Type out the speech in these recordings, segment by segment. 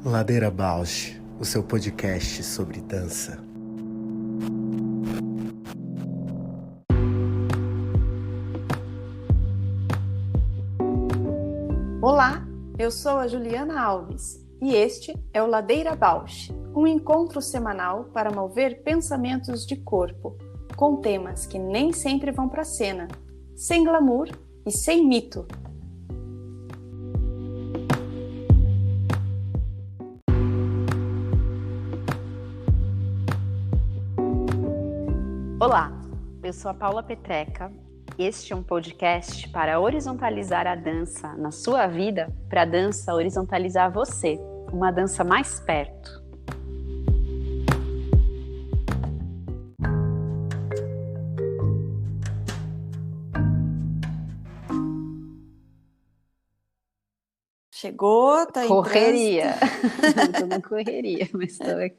Ladeira Bausch, o seu podcast sobre dança. Olá, eu sou a Juliana Alves e este é o Ladeira Bausch, um encontro semanal para mover pensamentos de corpo, com temas que nem sempre vão para a cena, sem glamour e sem mito. Olá, eu sou a Paula Petreca. Este é um podcast para horizontalizar a dança na sua vida, para a dança horizontalizar você, uma dança mais perto. Chegou, tá em Correria. trânsito. Estou na correria, mas estou aqui.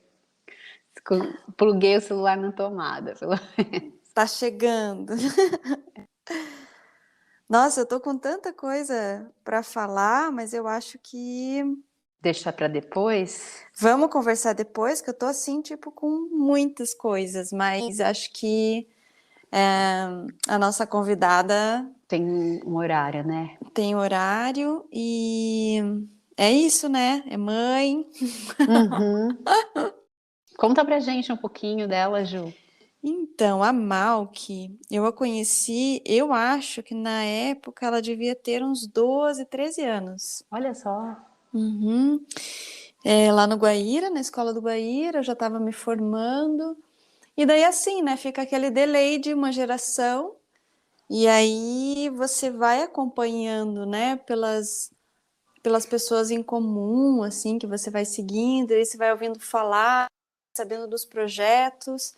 Pluguei o celular na tomada. Tá chegando. Nossa, eu tô com tanta coisa para falar, mas eu acho que Deixar para depois? vamos conversar depois, que eu tô assim, tipo, com muitas coisas, mas acho que a nossa convidada Tem um horário, né? tem horário e é isso, né? É mãe. Uhum. Conta pra gente um pouquinho dela, Ju. Então, a Malky, eu a conheci, eu acho que na época ela devia ter uns 12, 13 anos. Olha só. Uhum. Lá no Guaíra, na escola do Guaíra, eu já estava me formando. E daí assim, né? Fica aquele delay de uma geração. E aí você vai acompanhando, né? Pelas pessoas em comum, assim, que você vai seguindo. E aí você vai ouvindo falar, sabendo dos projetos.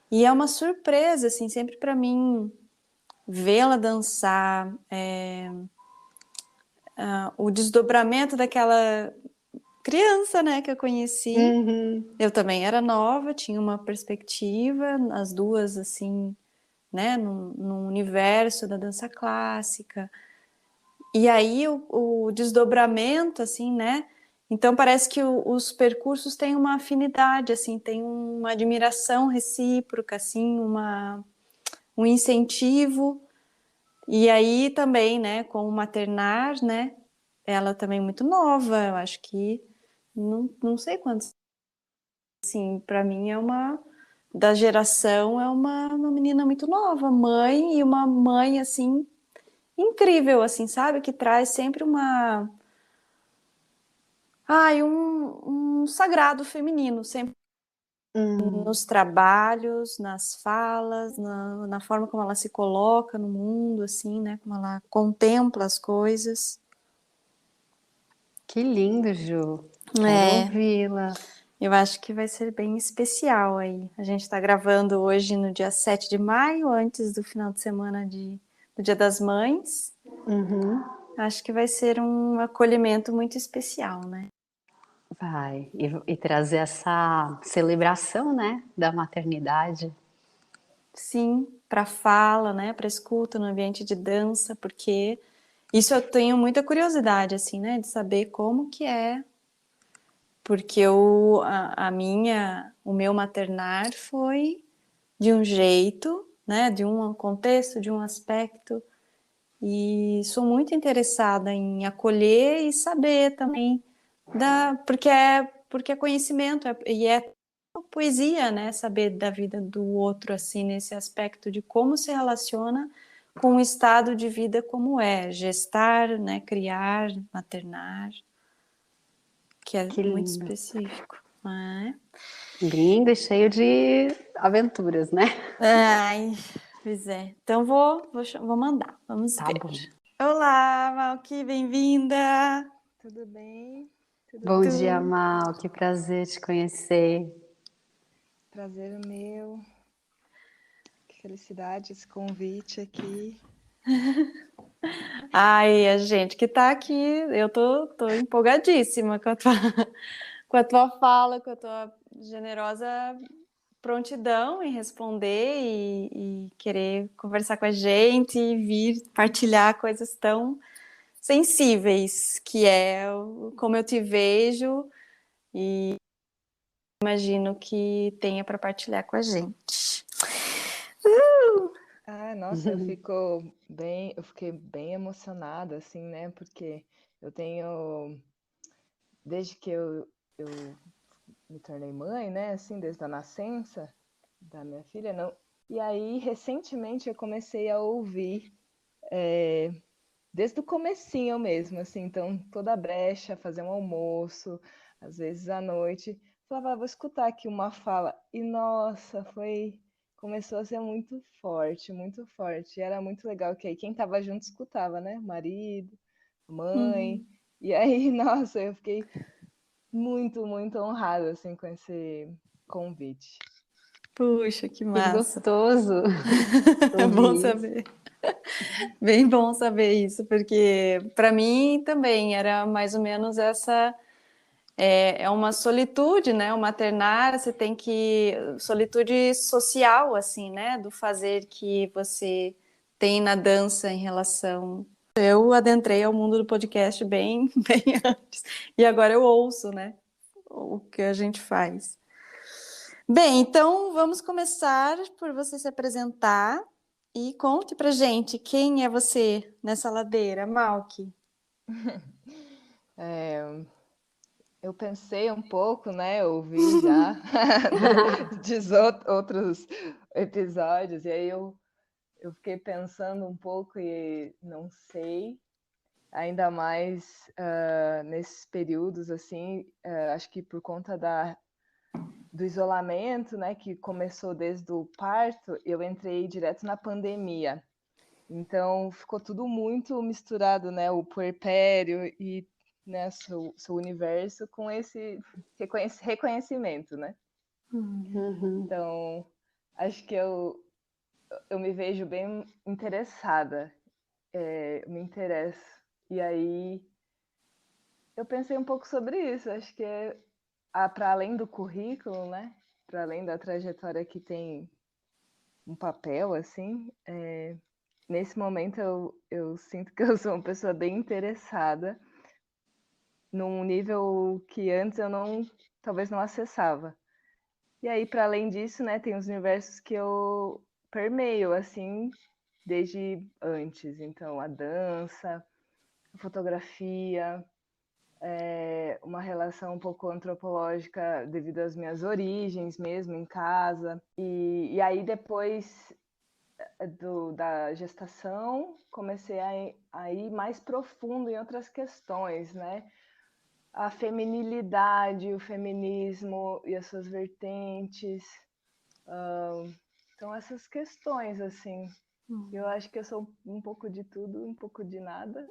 E é uma surpresa, assim, sempre para mim, vê-la dançar. O desdobramento daquela criança, né, que eu conheci. Uhum. Eu também era nova, tinha uma perspectiva, as duas, assim, né, no universo da dança clássica. E aí o desdobramento, assim, né, então parece que os percursos têm uma afinidade, assim, tem uma admiração recíproca, assim, um incentivo. E aí também, né, com o maternar, né, ela também muito nova, eu acho que não sei quantos, assim, para mim é da geração, é uma menina muito nova, mãe, e uma mãe, assim, incrível, assim, sabe? Que traz sempre um sagrado feminino, sempre nos trabalhos, nas falas, na forma como ela se coloca no mundo, assim, né? Como ela contempla as coisas. Que lindo, Ju. Quero É, ouvi-la. eu acho que vai ser bem especial aí. A gente está gravando hoje no dia 7 de maio, antes do final de semana do Dia das Mães. Uhum. Acho que vai ser um acolhimento muito especial, né? Vai. E trazer essa celebração, né, da maternidade. Sim, para fala, né? Para escuta no ambiente de dança, porque isso eu tenho muita curiosidade, assim, né? De saber como que é. Porque o meu maternar foi de um jeito, né? De um contexto, de um aspecto. E sou muito interessada em acolher e saber também porque é conhecimento e é poesia, né? Saber da vida do outro assim nesse aspecto de como se relaciona com o estado de vida como é, gestar, né? Criar, maternar, que é Que muito lindo. específico, né? Lindo e cheio de aventuras, né? Ai, pois é. Então vou mandar. Vamos Tá ver. bom. Olá, Malky, bem-vinda. Tudo bem? Tudo Bom dia, Tu. Mal. Que prazer te conhecer. prazer é meu. Que felicidade esse convite aqui. Ai, a gente que tá aqui, eu tô empolgadíssima com com a tua fala, com a tua generosa prontidão em responder e querer conversar com a gente e vir partilhar coisas tão sensíveis, que é como eu te vejo e imagino que tenha para partilhar com a gente. Ah, nossa, eu fiquei bem emocionada, assim, né? Porque eu tenho, desde que eu me tornei mãe, né? Assim, desde a nascença da minha filha, não. E aí, recentemente, eu comecei a ouvir, desde o comecinho mesmo, assim, então, toda brecha, fazer um almoço, às vezes à noite, falava, vou escutar aqui uma fala. E, nossa, começou a ser muito forte. E era muito legal que aí quem estava junto escutava, né? Marido, mãe. E aí, nossa, eu fiquei muito honrada, assim, com esse convite. Puxa, que Que massa. gostoso É bom ouvir isso. saber. Bem bom saber isso, porque para mim também era mais ou menos essa. É uma solitude, né? O maternar, você tem que. Solitude social, assim, né? Do fazer que você tem na dança em relação. Eu adentrei ao mundo do podcast bem, bem antes, e agora eu ouço, né? O que a gente faz. Bem, então vamos começar por você se apresentar e conte pra gente quem é você nessa ladeira, Malky. Eu pensei um pouco, né? Eu ouvi já outros episódios, e aí eu fiquei pensando um pouco e não sei, ainda mais nesses períodos, assim, acho que por conta do isolamento, né, que começou desde o parto, eu entrei direto na pandemia. Então ficou tudo muito misturado, né, o puerpério e, né, seu universo com esse reconhecimento, né? Uhum. Então acho que eu me vejo bem interessada, eu me interesso. E aí eu pensei um pouco sobre isso. Acho que para além do currículo, né? Para além da trajetória que tem um papel, assim, nesse momento eu sinto que eu sou uma pessoa bem interessada num nível que antes eu talvez não acessava. E aí, para além disso, né, tem os universos que eu permeio, assim, desde antes. Então, a dança, a fotografia, uma relação um pouco antropológica devido às minhas origens mesmo, em casa. E aí, depois da gestação, comecei a ir mais profundo em outras questões, né? A feminilidade, o feminismo e as suas vertentes. Então, essas questões, assim, eu acho que eu sou um pouco de tudo, um pouco de nada.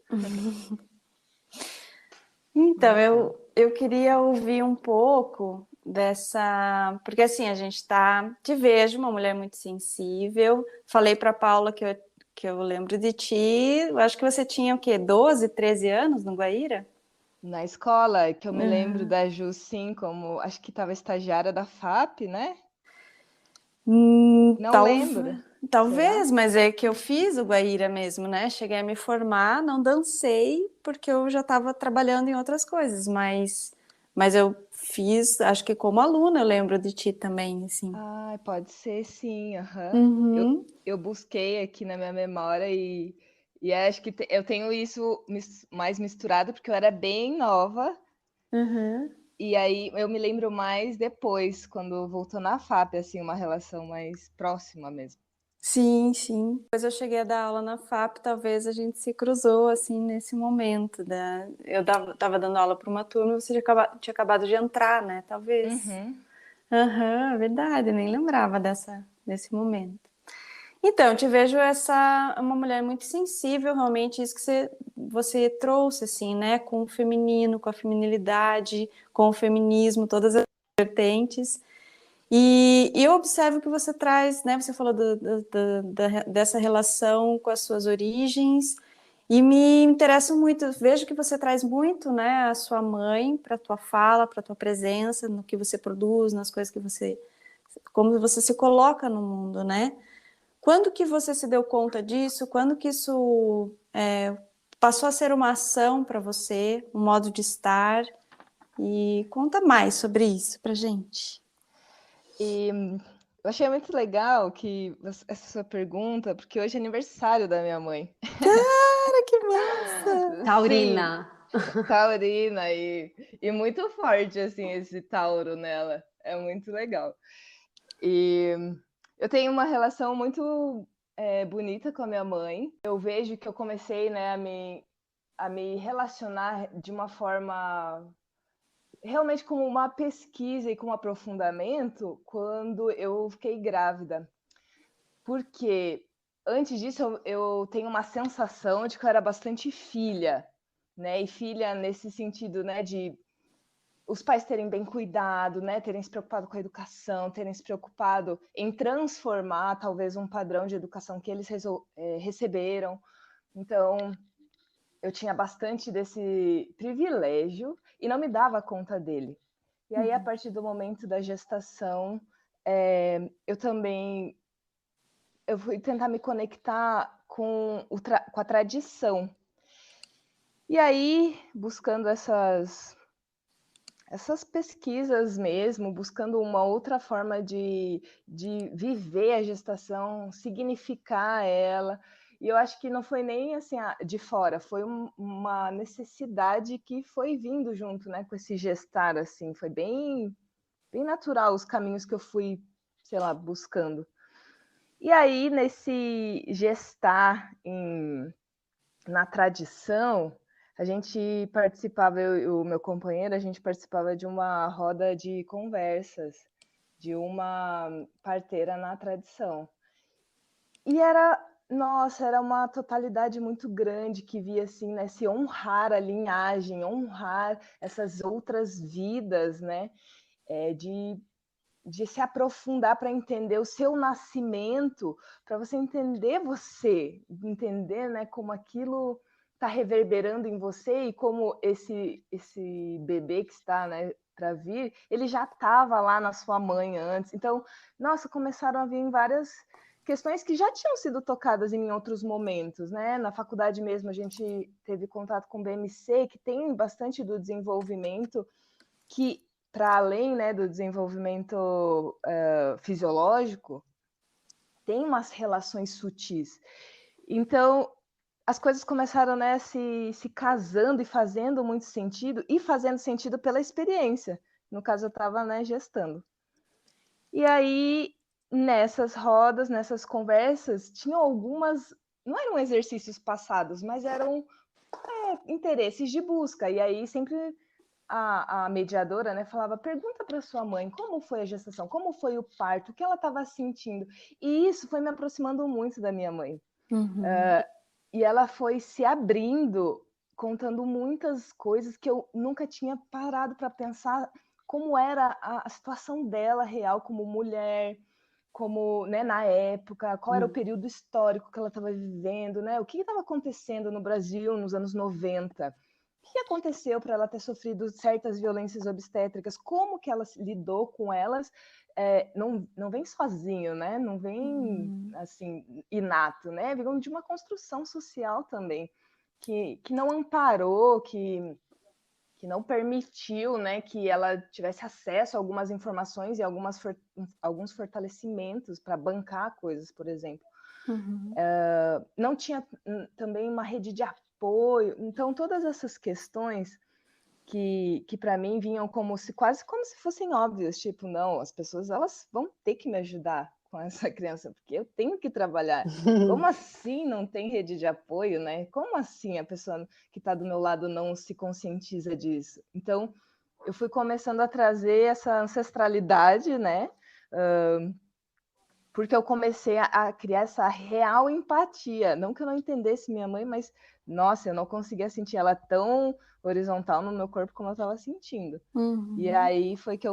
Então, Você? eu queria ouvir um pouco dessa. Porque assim, a gente tá. Te vejo, uma mulher muito sensível. Falei para Paula que eu lembro de ti. Eu acho que você tinha o quê? 12, 13 anos no Guaíra? Na escola, que eu me lembro Uhum. da Ju, sim, como acho que estava estagiária da FAP, né? Hum, Não tal- lembro. Será? Talvez, mas é que eu fiz o Guaíra mesmo, né? Cheguei a me formar, não dancei, porque eu já estava trabalhando em outras coisas, mas eu fiz, acho que como aluna, eu lembro de ti também, assim. Ah, pode ser, sim. Aham. Uhum, Eu busquei aqui na minha memória e acho que eu tenho isso mais misturado porque eu era bem nova. uhum. E aí eu me lembro mais depois, quando voltou na FAP, assim, uma relação mais próxima mesmo. Sim, sim. Depois eu cheguei a dar aula na FAP, talvez a gente se cruzou, assim, nesse momento. Eu tava dando aula para uma turma e você tinha acabado de entrar, né? Talvez. Uhum. Aham, verdade, nem lembrava desse momento. Então, eu te vejo uma mulher muito sensível, realmente, isso que você trouxe, assim, né? Com o feminino, com a feminilidade, com o feminismo, todas as vertentes. E eu observo que você traz, né? Você falou dessa relação com as suas origens, e me interessa muito. Vejo que você traz muito, né? A sua mãe para a tua fala, para a tua presença, no que você produz, nas coisas que como você se coloca no mundo, né? Quando que você se deu conta disso? Quando que isso passou a ser uma ação para você, um modo de estar. E conta mais sobre isso pra gente. E eu achei muito legal essa sua pergunta, porque hoje é aniversário da minha mãe. Cara, que massa! Taurina. Sim, taurina e muito forte, assim, esse tauro nela. É muito legal. E eu tenho uma relação muito bonita com a minha mãe. Eu vejo que eu comecei, né, a me relacionar de uma forma realmente com uma pesquisa e com um aprofundamento quando eu fiquei grávida. Porque antes disso eu tenho uma sensação de que eu era bastante filha, né? E filha nesse sentido, né, de os pais terem bem cuidado, né, terem se preocupado com a educação, terem se preocupado em transformar talvez um padrão de educação que eles receberam. Então, eu tinha bastante desse privilégio e não me dava conta dele. E aí, a partir do momento da gestação, eu fui tentar me conectar com a tradição. E aí, buscando essas pesquisas mesmo, buscando uma outra forma de viver a gestação, significar ela. E eu acho que não foi nem assim de fora, foi uma necessidade que foi vindo junto, né, com esse gestar, assim, foi bem, bem natural os caminhos que eu fui, sei lá, buscando. E aí, nesse gestar na tradição, a gente participava, eu e o meu companheiro, a gente participava de uma roda de conversas de uma parteira na tradição. E era uma totalidade muito grande que via assim, né, se honrar a linhagem, honrar essas outras vidas, né, de se aprofundar para entender o seu nascimento, para você entender você, entender, né, como aquilo está reverberando em você e como esse bebê que está, né, para vir, ele já estava lá na sua mãe antes. Então, nossa, começaram a vir várias questões que já tinham sido tocadas em outros momentos, né? Na faculdade mesmo a gente teve contato com o BMC, que tem bastante do desenvolvimento que para além, né, do desenvolvimento fisiológico, tem umas relações sutis. Então, as coisas começaram, né, se casando e fazendo muito sentido, e fazendo sentido pela experiência. No caso, eu estava, né, gestando. E aí, nessas rodas, nessas conversas, tinham algumas, não eram exercícios passados, mas eram interesses de busca. E aí sempre a mediadora, né, falava, pergunta para sua mãe como foi a gestação, como foi o parto, o que ela estava sentindo. E isso foi me aproximando muito da minha mãe. E ela foi se abrindo, contando muitas coisas que eu nunca tinha parado para pensar como era a situação dela real como mulher, como, né, na época, qual era o período histórico que ela estava vivendo, né, o que estava acontecendo no Brasil nos anos 90. O que aconteceu para ela ter sofrido certas violências obstétricas? Como que ela lidou com elas? Não vem sozinho, né? Não vem assim inato, né? Vem de uma construção social também que não amparou, que não permitiu, né, que ela tivesse acesso a algumas informações e alguns fortalecimentos para bancar coisas, por exemplo. Não tinha também uma rede de apoio. Então, todas essas questões que para mim vinham quase como se fossem óbvias, tipo, não, as pessoas elas vão ter que me ajudar com essa criança, porque eu tenho que trabalhar. Como assim não tem rede de apoio, né? Como assim a pessoa que está do meu lado não se conscientiza disso? Então, eu fui começando a trazer essa ancestralidade, né? Porque eu comecei a criar essa real empatia. Não que eu não entendesse minha mãe, mas, nossa, eu não conseguia sentir ela tão horizontal no meu corpo como eu estava sentindo. E aí foi que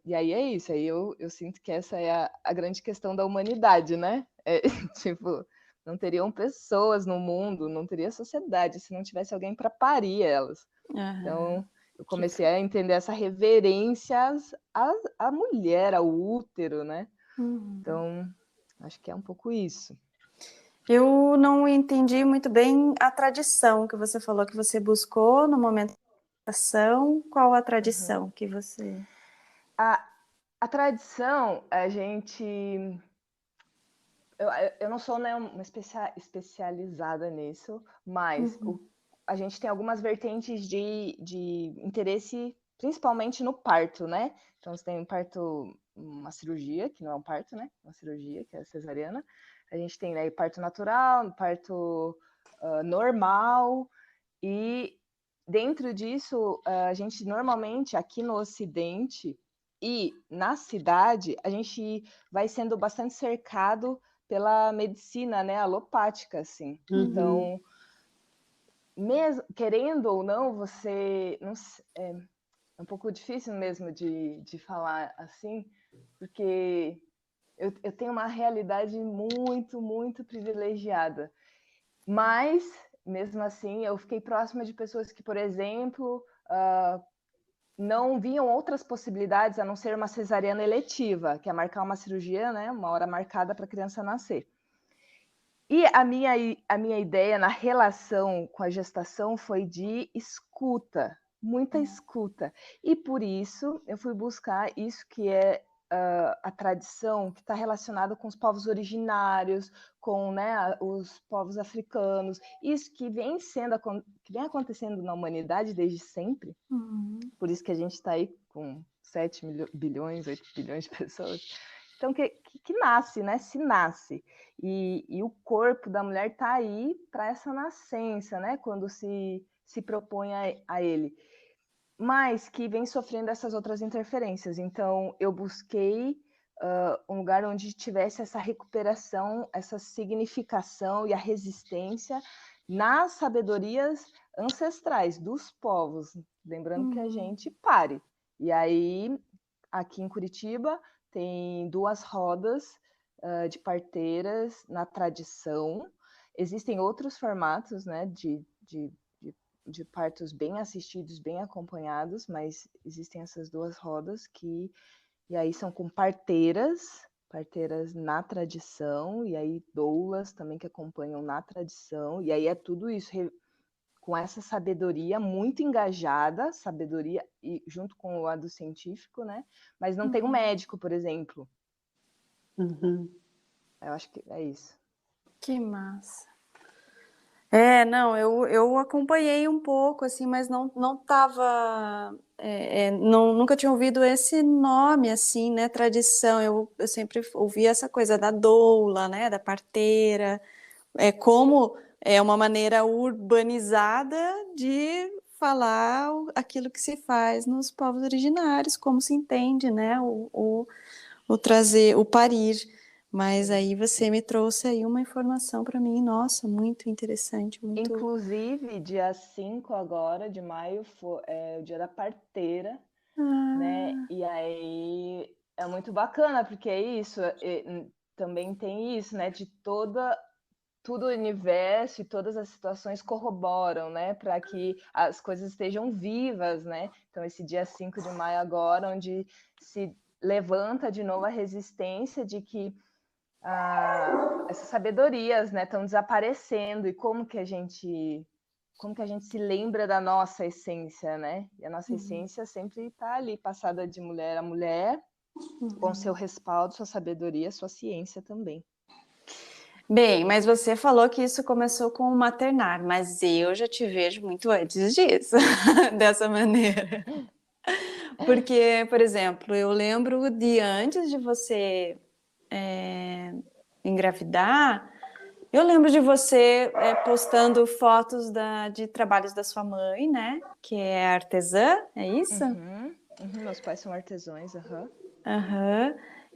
e aí é isso, aí eu sinto que essa é a grande questão da humanidade, né? Tipo, não teriam pessoas no mundo, não teria sociedade se não tivesse alguém para parir elas. Então, eu comecei a entender essa reverência à mulher, ao útero, né? Então, acho que é um pouco isso. Eu não entendi muito bem a tradição que você falou que você buscou no momento da meditação. Qual a tradição que você... A tradição, a gente... Eu não sou, né, uma especializada nisso, mas a gente tem algumas vertentes de interesse, principalmente no parto, né? Então, você tem um parto, uma cirurgia, que não é um parto, né? Uma cirurgia, que é a cesariana. A gente tem, né, parto natural, parto normal, e dentro disso, a gente normalmente, aqui no Ocidente e na cidade, a gente vai sendo bastante cercado pela medicina, né, alopática, assim. Então, mesmo querendo ou não, você não, é um pouco difícil mesmo de falar assim, porque eu tenho uma realidade muito, muito privilegiada. Mas, mesmo assim, eu fiquei próxima de pessoas que, por exemplo, não viam outras possibilidades a não ser uma cesariana eletiva, que é marcar uma cirurgia, né, uma hora marcada para a criança nascer. E a minha ideia na relação com a gestação foi de escuta, muita escuta. E por isso eu fui buscar isso que é a tradição que está relacionada com os povos originários, com, né, os povos africanos, isso que vem acontecendo na humanidade desde sempre. Por isso que a gente está aí com 7 bilhões, 8 bilhões de pessoas. Então, que nasce, né? Se nasce. E o corpo da mulher está aí para essa nascença, né? Quando se propõe a ele. Mas que vem sofrendo essas outras interferências. Então, eu busquei um lugar onde tivesse essa recuperação, essa significação e a resistência nas sabedorias ancestrais dos povos. Lembrando que a gente pare. E aí, aqui em Curitiba, tem 2 rodas de parteiras na tradição. Existem outros formatos, né, de partos bem assistidos, bem acompanhados, mas existem essas 2 rodas e aí são com parteiras na tradição, e aí doulas também que acompanham na tradição, e aí é tudo isso com essa sabedoria muito engajada, sabedoria e junto com o lado científico, né? Mas não tem um médico, por exemplo. Eu acho que é isso. Que massa. Não, eu acompanhei um pouco, assim, mas não tava... nunca tinha ouvido esse nome, assim, né, tradição. Eu sempre ouvi essa coisa da doula, né, da parteira, como é uma maneira urbanizada de falar aquilo que se faz nos povos originários, como se entende, né, o trazer, o parir. Mas aí você me trouxe aí uma informação para mim, nossa, muito interessante, muito... Inclusive, dia 5 agora, de maio, é o dia da parteira, né? E aí é muito bacana, porque é isso, também tem isso, né? De todo o universo e todas as situações corroboram, né? Para que as coisas estejam vivas, né? Então, esse dia 5 de maio agora, onde se levanta de novo a resistência de que essas sabedorias, né, estão desaparecendo, e como que a gente se lembra da nossa essência, né? E a nossa essência sempre está ali, passada de mulher a mulher, com seu respaldo, sua sabedoria, sua ciência também. Bem, mas você falou que isso começou com o maternar, mas eu já te vejo muito antes disso, dessa maneira. Porque, por exemplo, eu lembro de antes de você engravidar, eu lembro de você postando fotos de trabalhos da sua mãe, né? Que é artesã, é isso? Meus pais são artesãos,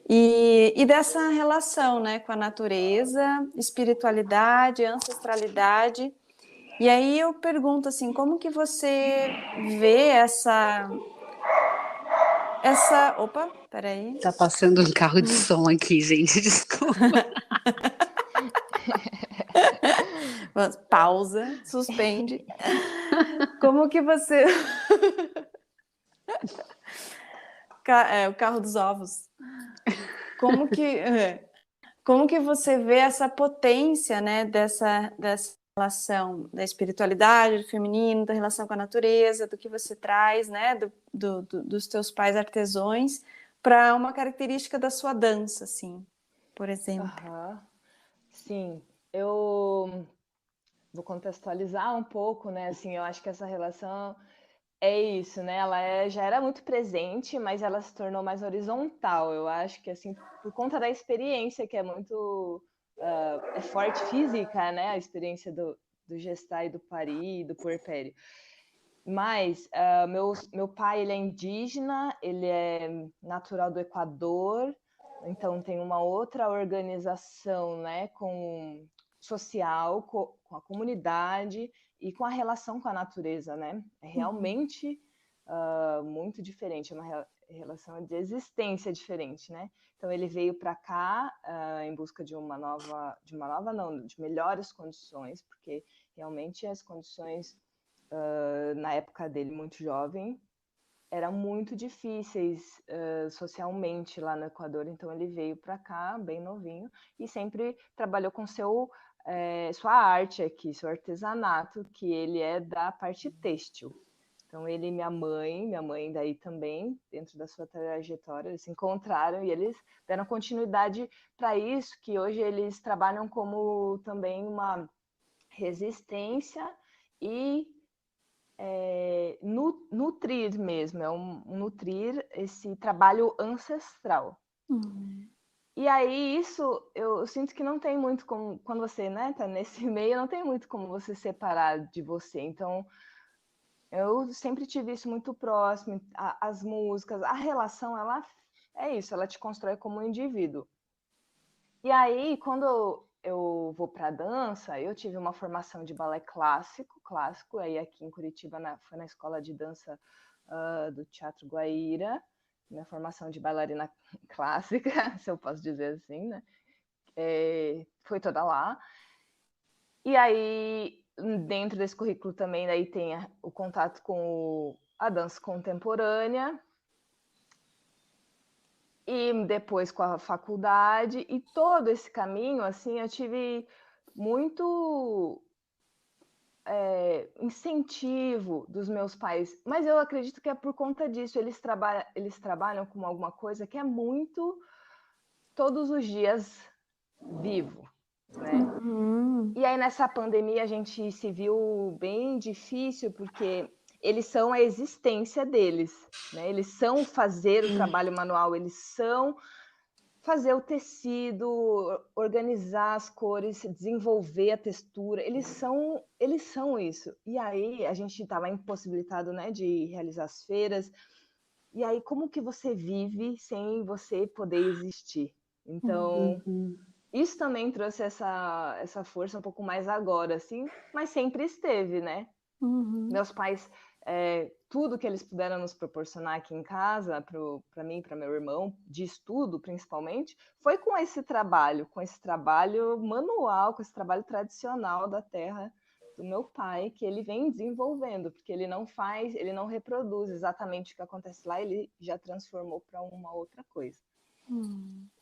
E dessa relação, né, com a natureza, espiritualidade, ancestralidade. E aí eu pergunto assim, como que você vê essa... Opa, peraí. Tá passando um carro de som aqui, gente, desculpa. Pausa, suspende. Como que você... o carro dos ovos. Como como que você vê essa potência, né, dessa relação da espiritualidade, do feminino, da relação com a natureza, do que você traz, né, dos teus pais artesãos, para uma característica da sua dança, assim, por exemplo? Sim, eu vou contextualizar um pouco, né? Assim, eu acho que essa relação é isso, né? Ela já era muito presente, mas ela se tornou mais horizontal. Eu acho que, assim, por conta da experiência, que é muito é forte física, né? A experiência do gestar e do parir, do puerpério. Mas meu pai, ele é indígena, ele é natural do Equador, então tem uma outra organização, né, social, com a comunidade e com a relação com a natureza, né? É realmente muito diferente, é uma relação de existência diferente, né? Então ele veio para cá em busca de de melhores condições, porque realmente as condições na época dele, muito jovem, eram muito difíceis socialmente lá no Equador, então ele veio para cá bem novinho e sempre trabalhou com sua arte aqui, seu artesanato, que ele é da parte têxtil. Então ele e minha mãe daí também, dentro da sua trajetória, eles se encontraram e eles deram continuidade para isso, que hoje eles trabalham como também uma resistência e nutrir mesmo, nutrir esse trabalho ancestral. E aí isso eu sinto que não tem muito como, quando você, né, tá nesse meio, não tem muito como você separar de você. Então eu sempre tive isso muito próximo, as músicas, a relação, ela é isso, ela te constrói como um indivíduo. E aí, quando eu vou para dança, eu tive uma formação de balé clássico, aí aqui em Curitiba foi na escola de dança do Teatro Guaíra, minha formação de bailarina clássica, se eu posso dizer assim, né? Foi toda lá. E aí, dentro desse currículo também, daí tem o contato com a dança contemporânea, e depois com a faculdade, e todo esse caminho, assim, eu tive muito incentivo dos meus pais, mas eu acredito que é por conta disso, eles trabalham com alguma coisa que é muito todos os dias vivo, né? E aí nessa pandemia a gente se viu bem difícil, porque eles são a existência deles, né? Eles são fazer o trabalho manual, eles são fazer o tecido, organizar as cores, desenvolver a textura, eles são isso. E aí a gente estava impossibilitado, né, de realizar as feiras. E aí como que você vive sem você poder existir? Então, isso também trouxe essa força um pouco mais agora, assim, mas sempre esteve, né? Meus pais, tudo que eles puderam nos proporcionar aqui em casa, para mim, para meu irmão, de estudo principalmente, foi com esse trabalho manual, com esse trabalho tradicional da terra do meu pai, que ele vem desenvolvendo, porque ele não reproduz exatamente o que acontece lá, ele já transformou para uma outra coisa.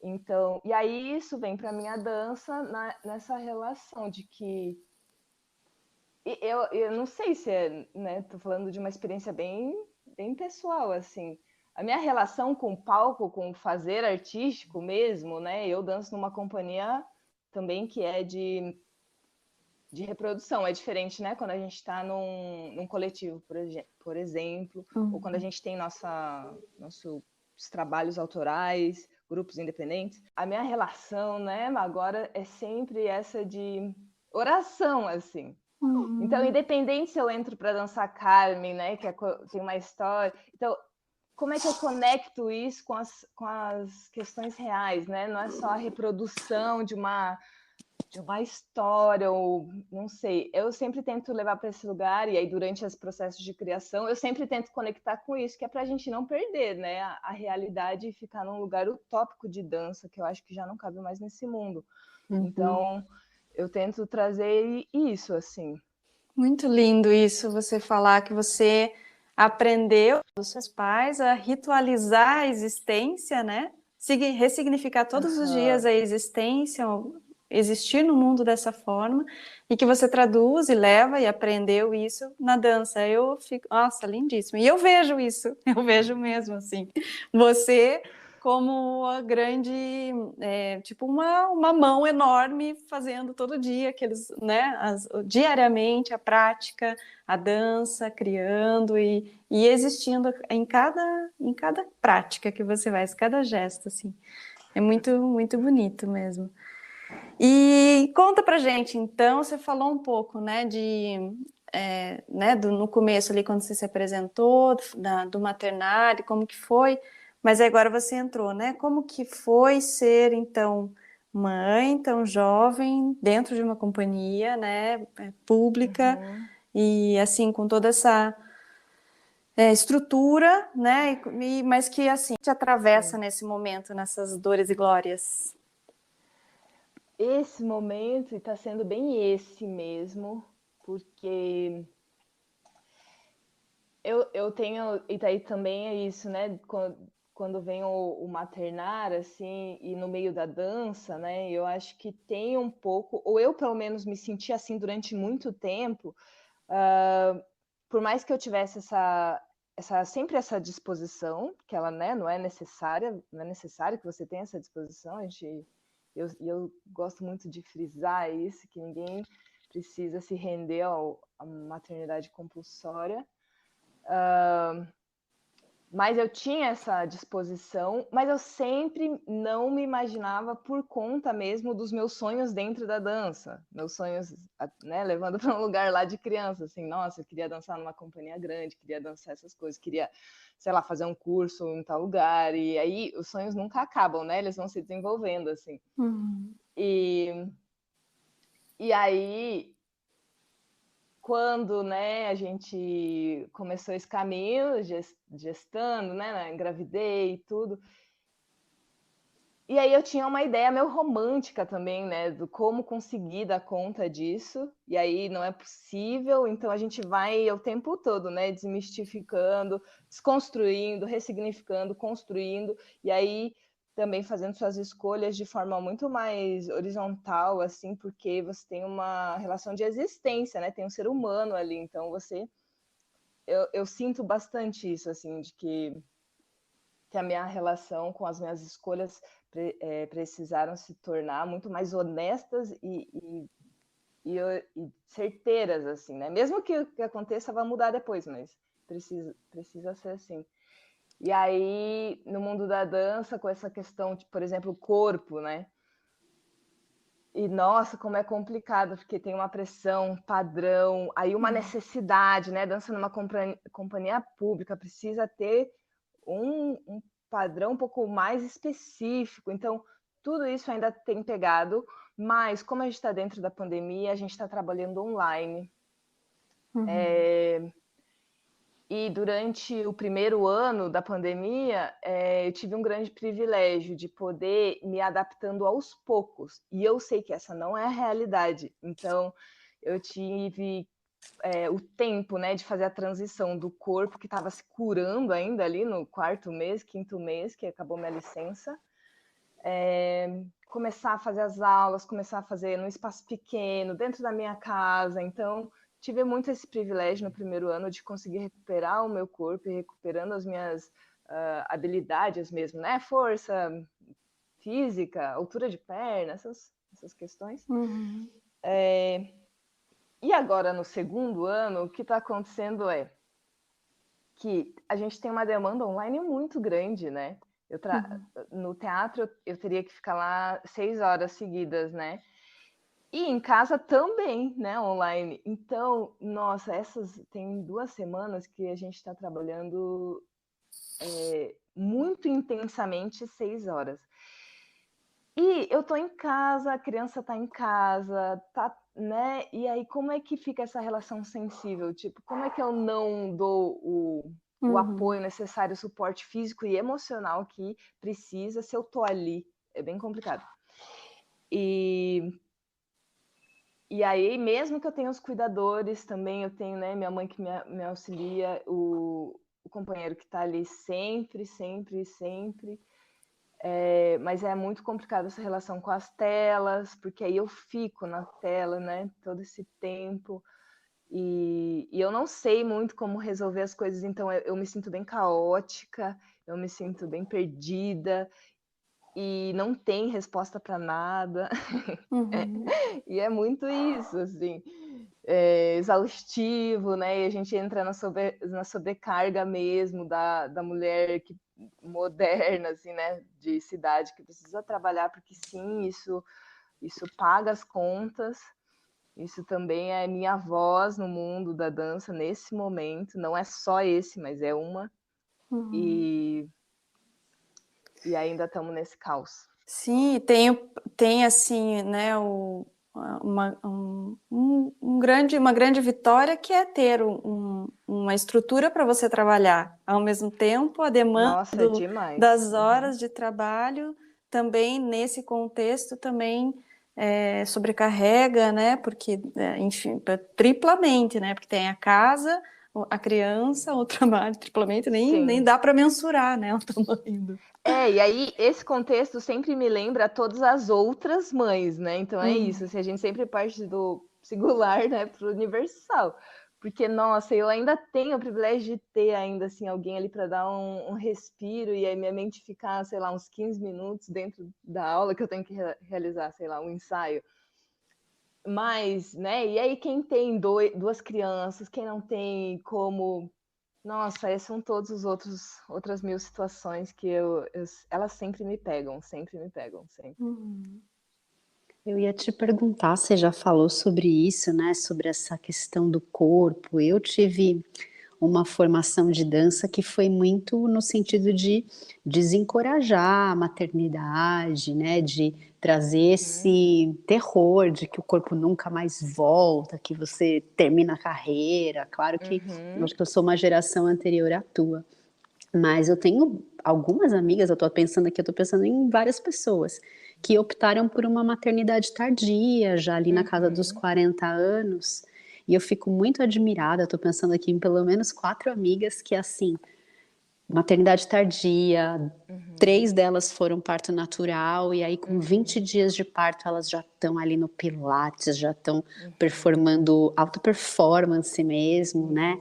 Então, e aí isso vem para minha dança nessa relação de que eu não sei se né, tô falando de uma experiência bem pessoal, assim. A minha relação com o palco, com o fazer artístico mesmo, né? Eu danço numa companhia também que é de reprodução. É diferente, né? Quando a gente está num coletivo, por exemplo, ou quando a gente tem nossos trabalhos autorais, grupos independentes. A minha relação, né, agora é sempre essa de oração, assim. Então, independente se eu entro para dançar Carmen, né, que tem uma história. Então, como é que eu conecto isso com as questões reais, né? Não é só a reprodução de uma história, ou não sei. Eu sempre tento levar para esse lugar, e aí durante os processos de criação, eu sempre tento conectar com isso, que é para a gente não perder, né, a realidade e ficar num lugar utópico de dança, que eu acho que já não cabe mais nesse mundo. Então, eu tento trazer isso, assim. Muito lindo isso, você falar que você aprendeu dos seus pais a ritualizar a existência, né? ressignificar todos os dias a existência, existir no mundo dessa forma, e que você traduz e leva e aprendeu isso na dança. Eu fico, nossa, lindíssimo. E eu vejo isso, eu vejo mesmo, assim. Você como a grande, tipo uma mão enorme fazendo todo dia aqueles, né, diariamente a prática, a dança, criando e existindo em cada prática que você faz, cada gesto, assim. É muito, muito bonito mesmo. E conta pra gente, então, você falou um pouco, né, no começo ali, quando você se apresentou, do maternário, como que foi, mas agora você entrou, né, como que foi ser, então, mãe tão jovem, dentro de uma companhia, né, pública, e assim, com toda essa estrutura, né, mas que, assim, te atravessa nesse momento, nessas dores e glórias. Esse momento está sendo bem esse mesmo, porque eu tenho, e daí também é isso, né? Quando vem o maternar, assim, e no meio da dança, né? Eu acho que tem um pouco, ou eu pelo menos me senti assim durante muito tempo, por mais que eu tivesse sempre essa disposição, que ela, né, não é necessário que você tenha essa disposição, eu gosto muito de frisar isso, que ninguém precisa se render à maternidade compulsória. Mas eu tinha essa disposição, mas eu sempre não me imaginava por conta mesmo dos meus sonhos dentro da dança. Meus sonhos, né, levando para um lugar lá de criança, assim, nossa, eu queria dançar numa companhia grande, queria dançar essas coisas, queria, sei lá, fazer um curso em tal lugar. E aí os sonhos nunca acabam, né? Eles vão se desenvolvendo, assim. E aí, quando, né, a gente começou esse caminho, gestando, né, engravidei e tudo. E aí eu tinha uma ideia meio romântica também, né, do como conseguir dar conta disso. E aí não é possível, então a gente vai o tempo todo, né, desmistificando, desconstruindo, ressignificando, construindo. E aí também fazendo suas escolhas de forma muito mais horizontal, assim, porque você tem uma relação de existência, né? Tem um ser humano ali, então eu sinto bastante isso, assim, de que a minha relação com as minhas escolhas precisaram se tornar muito mais honestas e certeiras, assim, né? Mesmo que o que aconteça vai mudar depois, mas precisa ser assim. E aí, no mundo da dança, com essa questão de, por exemplo, o corpo, né? E, nossa, como é complicado, porque tem uma pressão, um padrão, aí uma necessidade, né? Dança numa companhia pública precisa ter um padrão um pouco mais específico. Então, tudo isso ainda tem pegado, mas como a gente está dentro da pandemia, a gente está trabalhando online. E durante o primeiro ano da pandemia, eu tive um grande privilégio de poder me adaptando aos poucos. E eu sei que essa não é a realidade. Então, eu tive o tempo, né, de fazer a transição do corpo que estava se curando ainda ali no quarto mês, quinto mês, que acabou minha licença, começar a fazer as aulas, começar a fazer num espaço pequeno, dentro da minha casa. Então, tive muito esse privilégio no primeiro ano de conseguir recuperar o meu corpo e recuperando as minhas habilidades mesmo, né? Força física, altura de perna, essas questões. E agora, no segundo ano, o que está acontecendo é que a gente tem uma demanda online muito grande, né? No teatro, eu teria que ficar lá 6 horas seguidas, né? E em casa também, né? Online. Então, nossa, tem 2 semanas que a gente está trabalhando muito intensamente 6 horas. E eu tô em casa, a criança tá em casa, tá, né? E aí, como é que fica essa relação sensível? Tipo, como é que eu não dou o apoio necessário, o suporte físico e emocional que precisa se eu tô ali? É bem complicado. E aí, mesmo que eu tenha os cuidadores também, eu tenho, né, minha mãe que me auxilia, o companheiro que tá ali sempre, sempre, sempre. Mas é muito complicado essa relação com as telas, porque aí eu fico na tela, né, todo esse tempo, e eu não sei muito como resolver as coisas, então eu me sinto bem caótica, eu me sinto bem perdida, e não tem resposta para nada. Uhum. E é muito isso, assim, exaustivo, né? E a gente entra na sobrecarga mesmo da mulher moderna, assim, né? De cidade, que precisa trabalhar, porque sim, isso paga as contas. Isso também é minha voz no mundo da dança nesse momento. Não é só esse, mas é uma. Uhum. E ainda estamos nesse caos. Sim, tem assim, né, uma grande vitória que é ter uma estrutura para você trabalhar. Ao mesmo tempo, a demanda Nossa, demais. das Uhum. horas de trabalho também, nesse contexto, também sobrecarrega, né, porque, enfim, triplamente, né, porque tem a casa, a criança, o trabalho, triplamente, nem Sim. dá para mensurar, né, o tamanho. E aí esse contexto sempre me lembra todas as outras mães, né? Então é isso, assim, a gente sempre parte do singular, né, para o universal. Porque, nossa, eu ainda tenho o privilégio de ter ainda, assim, alguém ali para dar um respiro e aí minha mente ficar, sei lá, uns 15 minutos dentro da aula que eu tenho que realizar, sei lá, um ensaio. Mas, né, e aí quem tem duas crianças, quem não tem como... Nossa, esses são todos os outras mil situações que elas sempre me pegam, sempre me pegam, sempre. Uhum. Eu ia te perguntar, você já falou sobre isso, né? Sobre essa questão do corpo. Eu tive uma formação de dança que foi muito no sentido de desencorajar a maternidade, né? De trazer esse terror de que o corpo nunca mais volta, que você termina a carreira. Claro que eu acho que eu sou uma geração anterior à tua. Mas eu tenho algumas amigas, eu tô pensando aqui, eu tô pensando em várias pessoas que optaram por uma maternidade tardia, já ali na casa dos 40 anos, e eu fico muito admirada, tô pensando aqui em pelo menos 4 amigas que, assim, maternidade tardia, 3 delas foram parto natural, e aí com 20 dias de parto elas já estão ali no pilates, já estão performando alta performance mesmo, né?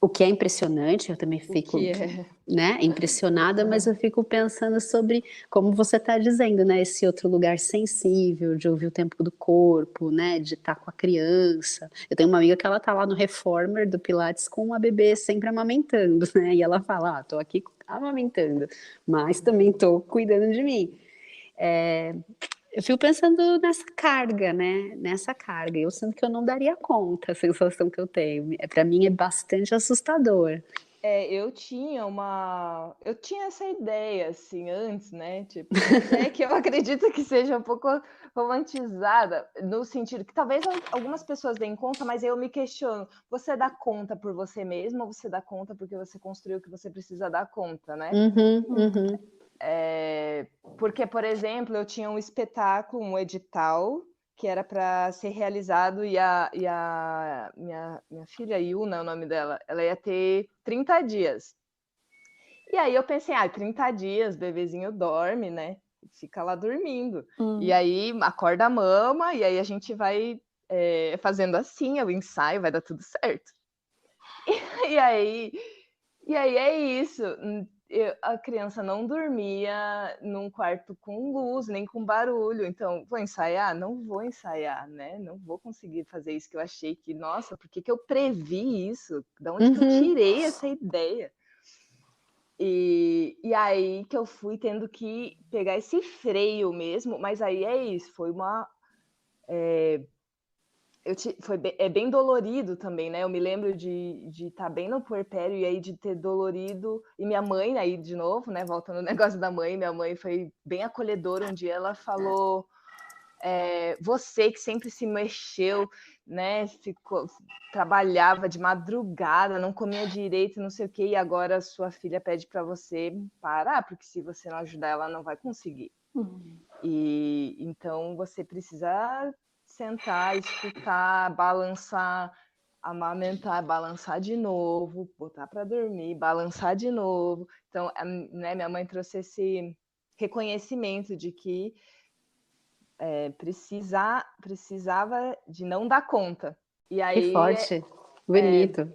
O que é impressionante, eu também O fico, que é? né, impressionada, mas eu fico pensando sobre, como você está dizendo, né, esse outro lugar sensível, de ouvir o tempo do corpo, né, de estar com a criança. Eu tenho uma amiga que ela tá lá no Reformer do Pilates com uma bebê sempre amamentando, né, e ela fala, tô aqui amamentando, mas também tô cuidando de mim. Eu fico pensando nessa carga, né? Nessa carga. Eu sinto que eu não daria conta, a sensação que eu tenho. Para mim é bastante assustador. Eu tinha essa ideia, assim, antes, né, tipo, mas é que eu acredito que seja um pouco romantizada, no sentido que talvez algumas pessoas deem conta, mas eu me questiono, você dá conta por você mesmo ou você dá conta porque você construiu o que você precisa dar conta, né? Uhum. Porque, por exemplo, eu tinha um espetáculo, um edital, que era para ser realizado e minha filha, Yuna, é o nome dela, ela ia ter 30 dias. E aí eu pensei, 30 dias, bebezinho dorme, né? Fica lá dormindo. E aí acorda a mama, e aí a gente vai fazendo assim, o ensaio, vai dar tudo certo. E aí, é isso. A criança não dormia num quarto com luz, nem com barulho. Então, vou ensaiar? Não vou ensaiar, né? Não vou conseguir fazer isso que eu achei que, nossa, por que eu previ isso? De onde que eu tirei essa ideia? E aí que eu fui tendo que pegar esse freio mesmo, mas aí é isso, foi uma. É bem dolorido também, né? Eu me lembro de estar bem no puerpério e aí de ter dolorido. E minha mãe, aí de novo, né? Voltando ao negócio da mãe, minha mãe foi bem acolhedora um dia. Ela falou: você que sempre se mexeu, né? Trabalhava de madrugada, não comia direito, não sei o quê, e agora sua filha pede para você parar, porque se você não ajudar, ela não vai conseguir. E então você precisa sentar, escutar, balançar, amamentar, balançar de novo, botar para dormir, balançar de novo. Então, né, minha mãe trouxe esse reconhecimento de que precisava de não dar conta. E Que aí forte, bonito.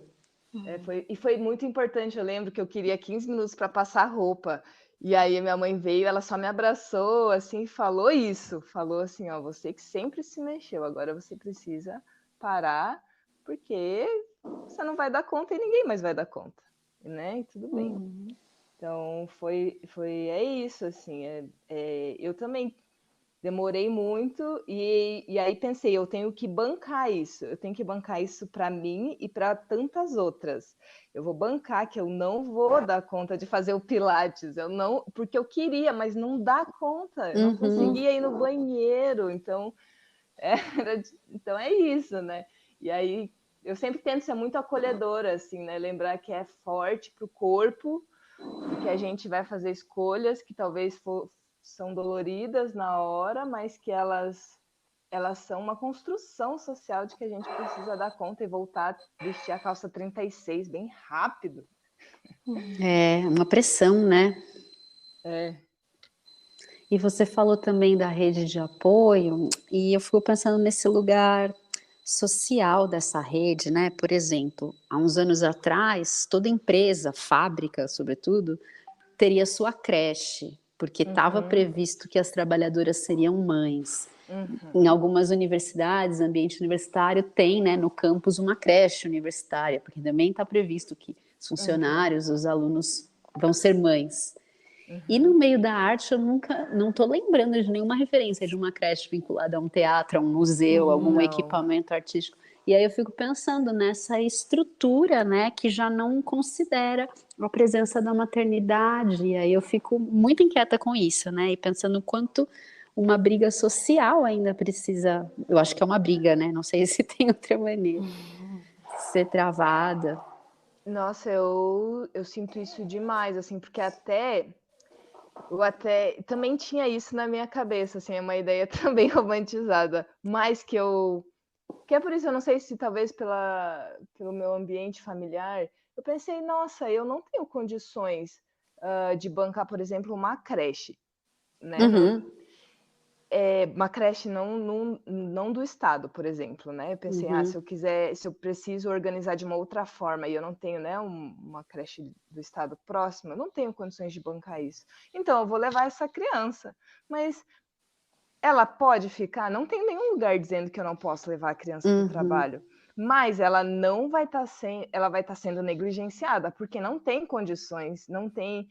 foi muito importante. Eu lembro que eu queria 15 minutos para passar roupa. E aí minha mãe veio, ela só me abraçou, assim, e falou isso. Falou assim, ó, você que sempre se mexeu, agora você precisa parar, porque você não vai dar conta e ninguém mais vai dar conta, né? E tudo bem. Então, é isso, assim. Eu também demorei muito e aí pensei, eu tenho que bancar isso para mim e para tantas outras. Eu vou bancar que eu não vou dar conta de fazer o Pilates, eu não, porque eu queria, mas não dá conta, eu não conseguia ir no banheiro, então então é isso, né? E aí eu sempre tento ser muito acolhedora, assim, né? Lembrar que é forte para o corpo e que a gente vai fazer escolhas que talvez são doloridas na hora, mas que elas são uma construção social de que a gente precisa dar conta e voltar a vestir a calça 36 bem rápido. É uma pressão, né? E você falou também da rede de apoio, e eu fico pensando nesse lugar social dessa rede, né? Por exemplo, há uns anos atrás, toda empresa, fábrica, sobretudo, teria sua creche, porque estava previsto que as trabalhadoras seriam mães. Em algumas universidades, ambiente universitário, tem, né, no campus uma creche universitária, porque também está previsto que os funcionários, os alunos vão ser mães. E no meio da arte eu não estou lembrando de nenhuma referência de uma creche vinculada a um teatro, a um museu, algum equipamento artístico. E aí eu fico pensando nessa estrutura, né, que já não considera a presença da maternidade. E aí eu fico muito inquieta com isso, né, e pensando o quanto uma briga social ainda precisa, eu acho que é uma briga, né, não sei se tem outra maneira, ser travada. Nossa, eu sinto isso demais, assim, porque eu até também tinha isso na minha cabeça, assim, é uma ideia também romantizada, mas que é por isso, eu não sei se talvez pelo meu ambiente familiar, eu pensei, nossa, eu não tenho condições de bancar, por exemplo, uma creche, né? Uma creche não do Estado, por exemplo, né? Eu pensei, se eu preciso organizar de uma outra forma e eu não tenho, né, uma creche do Estado próxima, eu não tenho condições de bancar isso. Então, eu vou levar essa criança. Mas ela pode ficar? Não tem nenhum lugar dizendo que eu não posso levar a criança para o trabalho. Mas ela não vai estar ela vai estar sendo negligenciada, porque não tem condições, não tem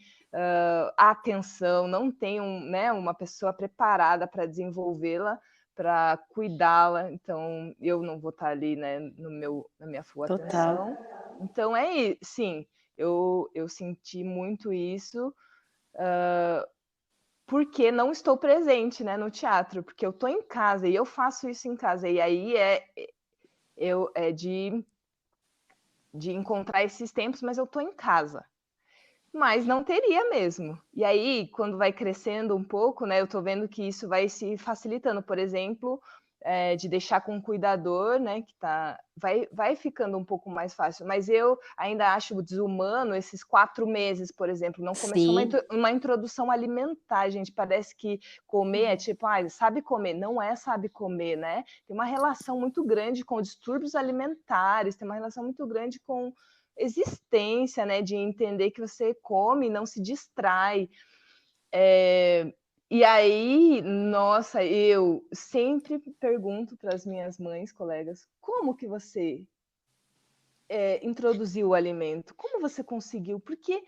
atenção, não tem uma pessoa preparada para desenvolvê-la, para cuidá-la. Então, eu não vou estar ali, né, na minha full atenção. Então, sim, eu senti muito isso, porque não estou presente, né, no teatro, porque eu estou em casa e eu faço isso em casa. E aí de encontrar esses tempos, mas eu estou em casa. Mas não teria mesmo. E aí, quando vai crescendo um pouco, né, eu estou vendo que isso vai se facilitando. Por exemplo, de deixar com um cuidador, né, que vai ficando um pouco mais fácil. Mas eu ainda acho desumano esses 4 meses, por exemplo. Não começou uma introdução alimentar, gente. Parece que comer é tipo, sabe comer. Não é sabe comer, né? Tem uma relação muito grande com distúrbios alimentares, tem uma relação muito grande com existência, né, de entender que você come e não se distrai. E aí, nossa, eu sempre pergunto para as minhas mães, colegas, como que você introduziu o alimento? Como você conseguiu? Porque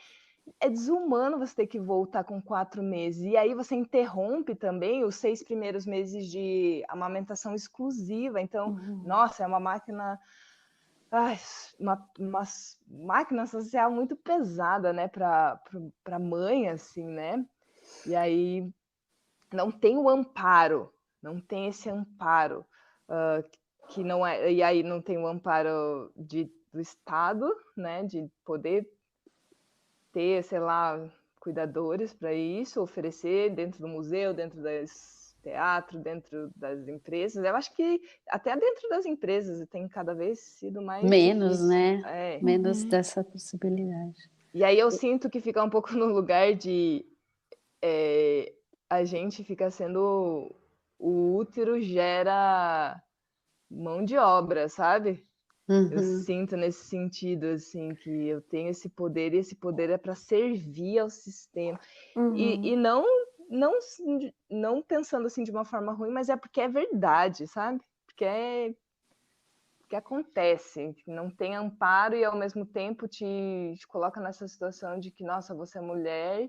é desumano você ter que voltar com 4 meses. E aí você interrompe também os 6 primeiros meses de amamentação exclusiva. Então, nossa, é uma máquina... uma máquina social muito pesada, né, para mãe, assim, né? E aí não tem o amparo, não tem esse amparo, que não é, e aí não tem o amparo do Estado, né, de poder ter, sei lá, cuidadores para isso, oferecer dentro do museu, dentro das teatro, dentro das empresas. Eu acho que até dentro das empresas tem cada vez sido mais menos, difícil. né? Menos dessa possibilidade. E aí eu sinto que fica um pouco no lugar de a gente fica sendo... O útero gera mão de obra, sabe? Eu Uhum. sinto nesse sentido, assim, que eu tenho esse poder, e esse poder é para servir ao sistema. E não pensando assim de uma forma ruim, mas é porque é verdade, sabe? Porque acontece, que não tem amparo e ao mesmo tempo te coloca nessa situação de que, nossa, você é mulher,